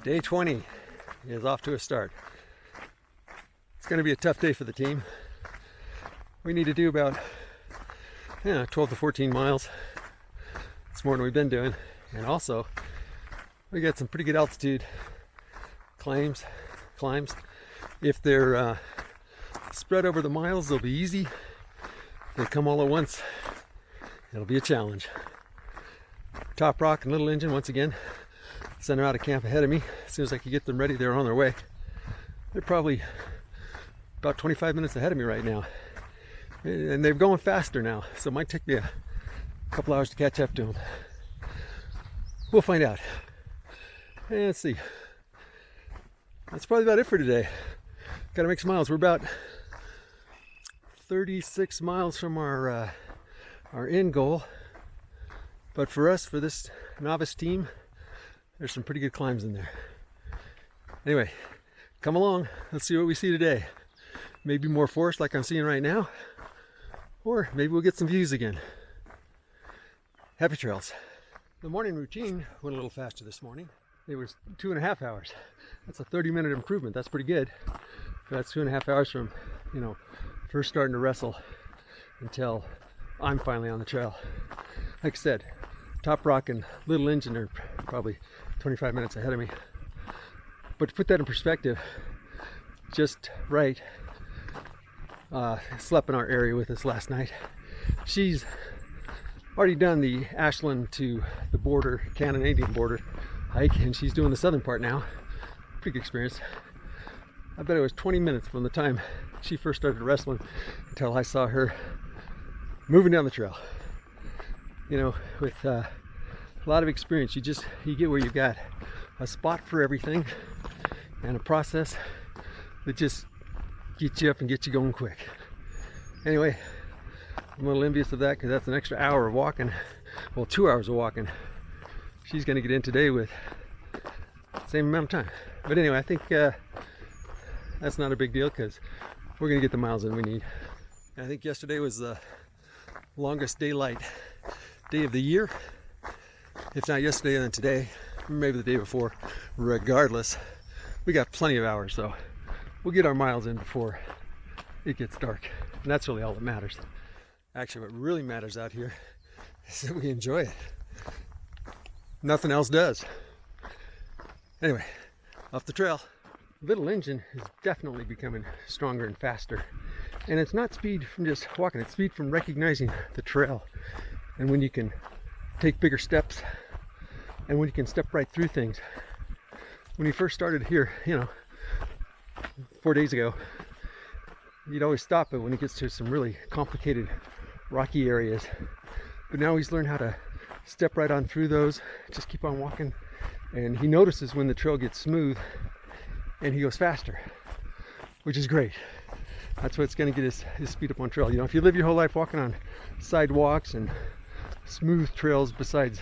Day 20 is off to a start. It's going to be a tough day for the team. We need to do about 12 to 14 miles. It's more than we've been doing. And also, we got some pretty good altitude climbs. If they're spread over the miles, they'll be easy. If they come all at once, it'll be a challenge. Top Rock and Little Engine, once again, sent them out of camp ahead of me. As soon as I could get them ready, they're on their way. They're probably about 25 minutes ahead of me right now. And they're going faster now, so it might take me a couple hours to catch up to them. We'll find out. And let's see. That's probably about it for today. Got to make some miles. We're about 36 miles from our end goal. But for us, for this novice team, there's some pretty good climbs in there. Anyway, come along. Let's see what we see today. Maybe more forest like I'm seeing right now. Or maybe we'll get some views again. Happy trails. The morning routine went a little faster this morning. It was 2.5 hours. That's a 30-minute improvement. That's pretty good. That's 2.5 hours from, first starting to wrestle until I'm finally on the trail. Like I said, Top Rock and Little Engine are probably 25 minutes ahead of me. But to put that in perspective, just right, slept in our area with us last night. She's already done the Ashland to the border, Canadian border hike, and she's doing the southern part now. Pretty good experience. I bet it was 20 minutes from the time she first started wrestling until I saw her moving down the trail. With a lot of experience, you get where you've got a spot for everything and a process that just gets you up and gets you going quick. Anyway, I'm a little envious of that because that's an extra hour of walking. Well, 2 hours of walking. She's going to get in today with the same amount of time. But anyway, I think that's not a big deal because we're going to get the miles in we need. I think yesterday was the longest daylight day of the year. If not yesterday, then today, maybe the day before. Regardless, we got plenty of hours, so we'll get our miles in before it gets dark. And that's really all that matters. Actually, what really matters out here is that we enjoy it. Nothing else does. Anyway, off the trail. Little Engine is definitely becoming stronger and faster. And it's not speed from just walking, it's speed from recognizing the trail. And when you can take bigger steps and when you can step right through things. When he first started here, 4 days ago, he'd always stop it when he gets to some really complicated rocky areas. But now he's learned how to step right on through those, just keep on walking. And he notices when the trail gets smooth and he goes faster, which is great. That's what's going to get his speed up on trail. If you live your whole life walking on sidewalks and smooth trails besides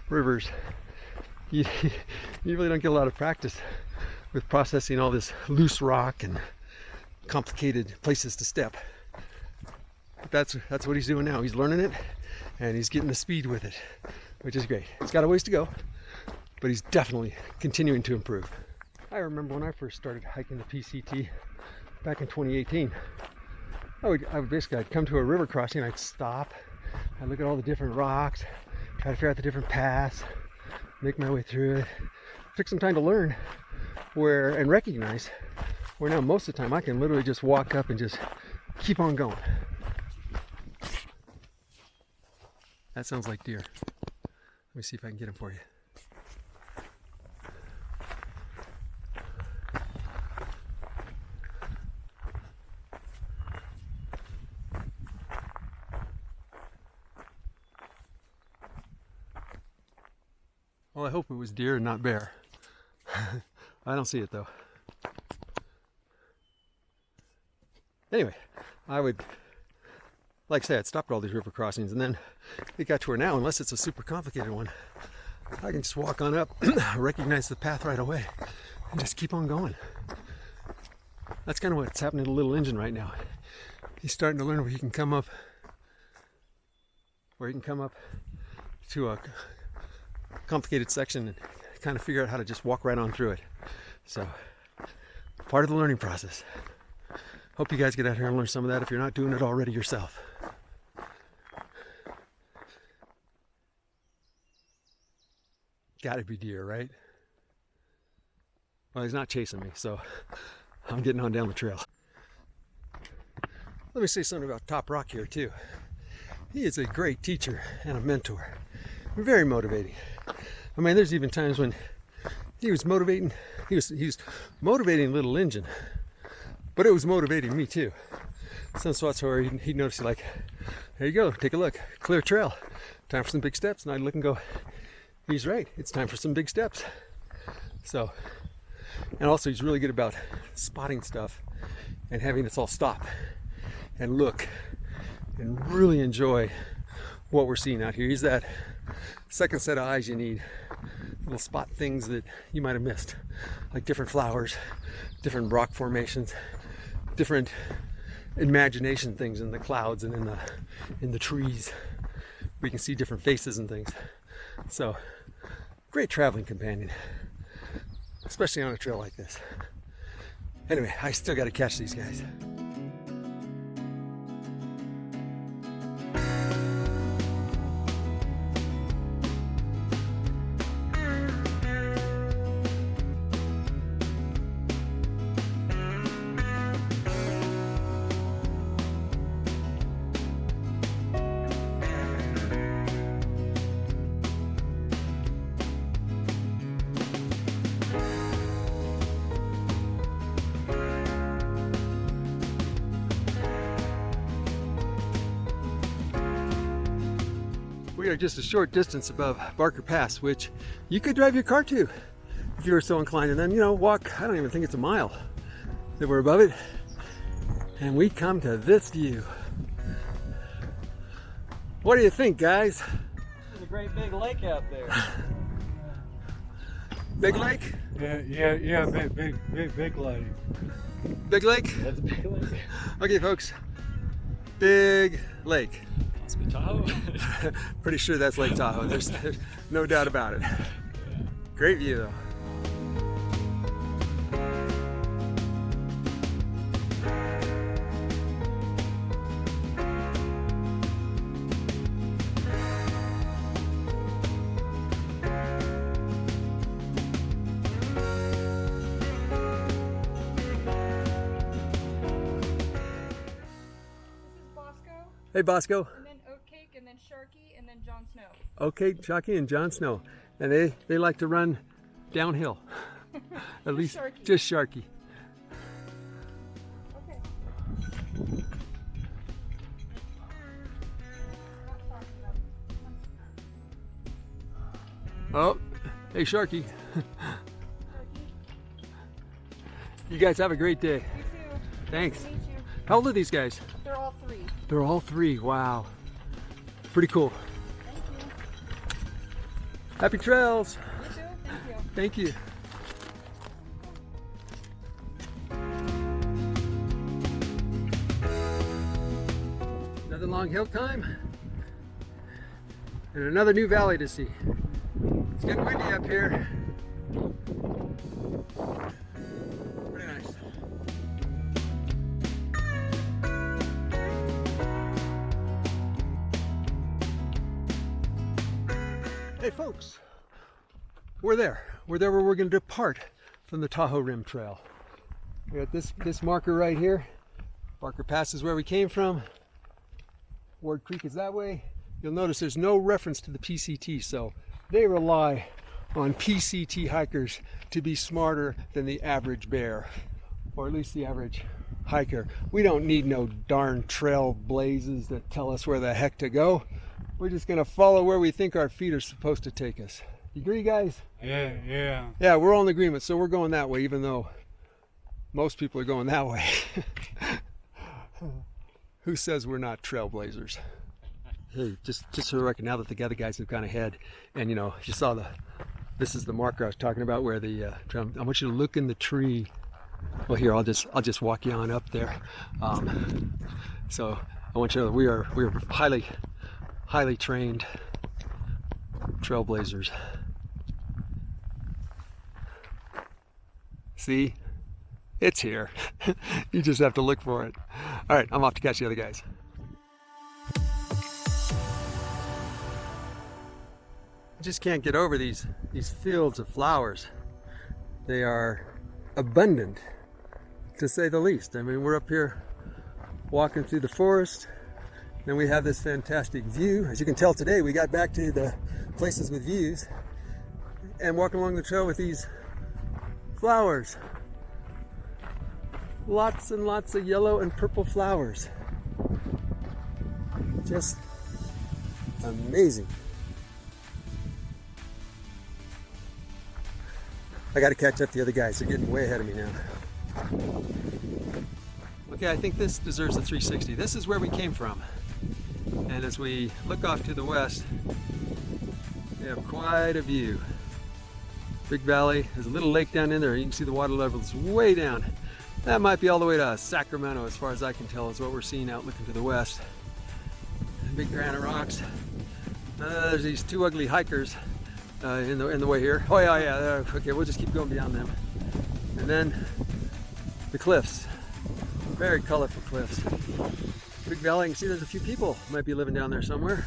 rivers, you really don't get a lot of practice with processing all this loose rock and complicated places to step. But that's what he's doing now. He's learning it and he's getting the speed with it, which is great. He's got a ways to go, but he's definitely continuing to improve. I remember when I first started hiking the PCT back in 2018. I'd come to a river crossing, I'd stop, I'd look at all the different rocks, try to figure out the different paths, make my way through it. Took some time to learn and recognize where now most of the time I can literally just walk up and just keep on going. That sounds like deer. Let me see if I can get him for you. Well, I hope it was deer and not bear. I don't see it though. Anyway, I would, like I said, I'd stopped at all these river crossings, and then it got to where now, unless it's a super complicated one, I can just walk on up, recognize the path right away, and just keep on going. That's kind of what's happening to Little Engine right now. He's starting to learn where he can come up to a complicated section and kind of figure out how to just walk right on through it. So, part of the learning process. Hope you guys get out here and learn some of that if you're not doing it already yourself. Gotta be deer, right? Well, he's not chasing me, so I'm getting on down the trail. Let me say something about Top Rock here too. He is a great teacher and a mentor. Very motivating. I mean, there's even times when he was motivating. He was motivating Little Engine, but it was motivating me too. Some spots where he'd notice, like, there you go, take a look, clear trail, time for some big steps. And I'd look and go, he's right, it's time for some big steps. So, and also he's really good about spotting stuff and having us all stop and look and really enjoy what we're seeing out here. He's that second set of eyes you need. Little spot things that you might have missed, like different flowers, different rock formations, different imagination things in the clouds and in the trees. We can see different faces and things. So, great traveling companion, especially on a trail like this. Anyway, I still got to catch these guys. We are just a short distance above Barker Pass, which you could drive your car to if you were so inclined, and then, you know, walk, I don't even think it's a mile that we're above it, and we come to this view. What do you think, guys? There's a great big lake out there. Big lake? Yeah, big lake. Big lake? That's a big lake. Okay, folks. Big lake. Must be Tahoe. Pretty sure that's Lake Tahoe. There's no doubt about it. Great view, though. Hey, Bosco. And then Oatcake, and then Sharky, and then Jon Snow. Okay, Sharky and Jon Snow. And they like to run downhill. At least Sharky. just Sharky. Okay. Oh, hey, Sharky. You guys have a great day. You too. Thanks. Nice to meet you. How old are these guys? They're all three. They're all three. Wow. Pretty cool. Thank you. Happy trails. You too. Thank you. Thank you. Another long hill climb and another new valley to see. It's getting windy up here. Pretty nice. Hey folks, we're there. We're there where we're going to depart from the Tahoe Rim Trail. We're at this marker right here. Barker Pass is where we came from. Ward Creek is that way. You'll notice there's no reference to the PCT, so they rely on PCT hikers to be smarter than the average bear, or at least the average hiker. We don't need no darn trail blazes that tell us where the heck to go. We're just gonna follow where we think our feet are supposed to take us. You agree, guys? Yeah. Yeah, we're all in agreement, so we're going that way, even though most people are going that way. Who says we're not trailblazers? Hey, just so the record, now that the other guys have gone ahead, and you know, you saw this is the marker I was talking about where the I want you to look in the tree. Well, here I'll just walk you on up there. So I want you to know we are highly trained trailblazers. See? It's here. You just have to look for it. All right, I'm off to catch the other guys. I just can't get over these fields of flowers. They are abundant, to say the least. I mean, we're up here walking through the forest, and we have this fantastic view. As you can tell today, we got back to the places with views, and walking along the trail with these flowers. Lots and lots of yellow and purple flowers. Just amazing. I got to catch up to the other guys. They're getting way ahead of me now. Okay, I think this deserves a 360. This is where we came from. And as we look off to the west, we have quite a view. Big valley. There's a little lake down in there. You can see the water levels way down. That might be all the way to Sacramento, as far as I can tell, is what we're seeing out looking to the west. Big granite rocks. There's these two ugly hikers in the way here. Oh yeah. Okay, we'll just keep going beyond them. And then the cliffs. Very colorful cliffs. Big valley. You can see there's a few people might be living down there somewhere.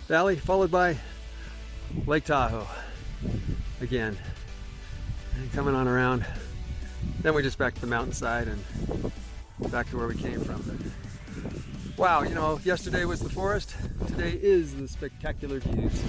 Valley followed by Lake Tahoe again. And coming on around. Then we're just back to the mountainside and back to where we came from. Wow, you know, yesterday was the forest. Today is the spectacular views.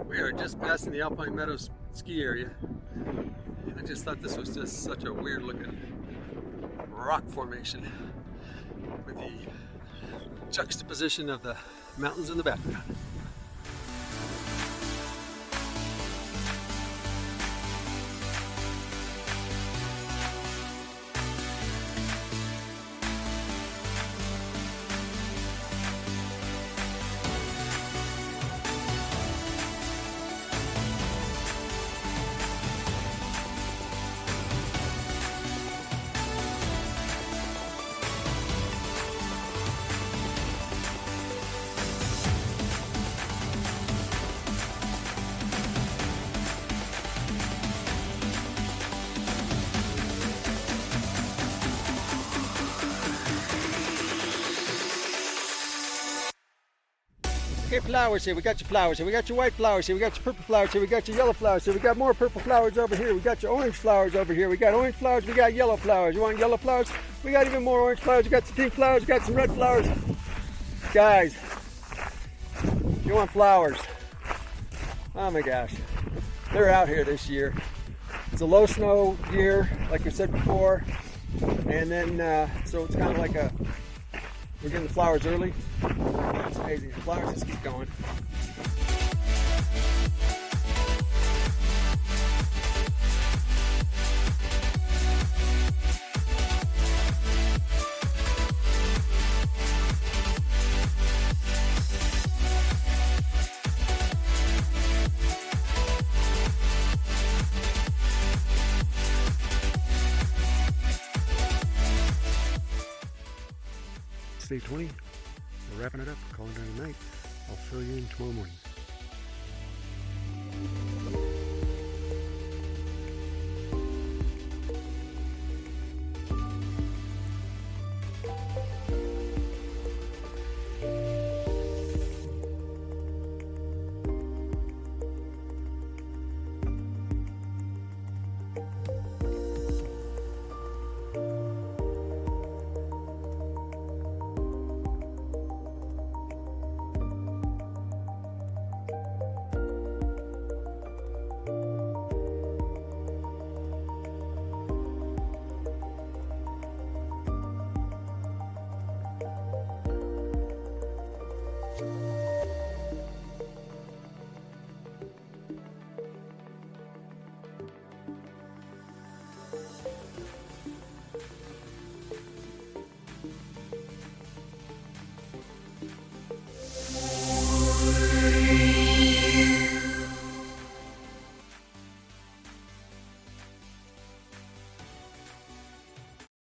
We are just passing the Alpine Meadows ski area. I just thought this was just such a weird looking rock formation with the juxtaposition of the mountains in the background. Okay, flowers here. We got your flowers here. We got your white flowers here. We got your purple flowers here. We got your yellow flowers here. We got more purple flowers over here. We got your orange flowers over here. We got orange flowers. We got yellow flowers. You want yellow flowers? We got even more orange flowers. We got some pink flowers. We got some red flowers. Guys, you want flowers? Oh my gosh. They're out here this year. It's a low snow year, like we said before. And then, so it's kind of like we're getting the flowers early. It's amazing. The flowers just keep going. It's day 20. We're wrapping it up, calling it a night. I'll fill you in tomorrow morning.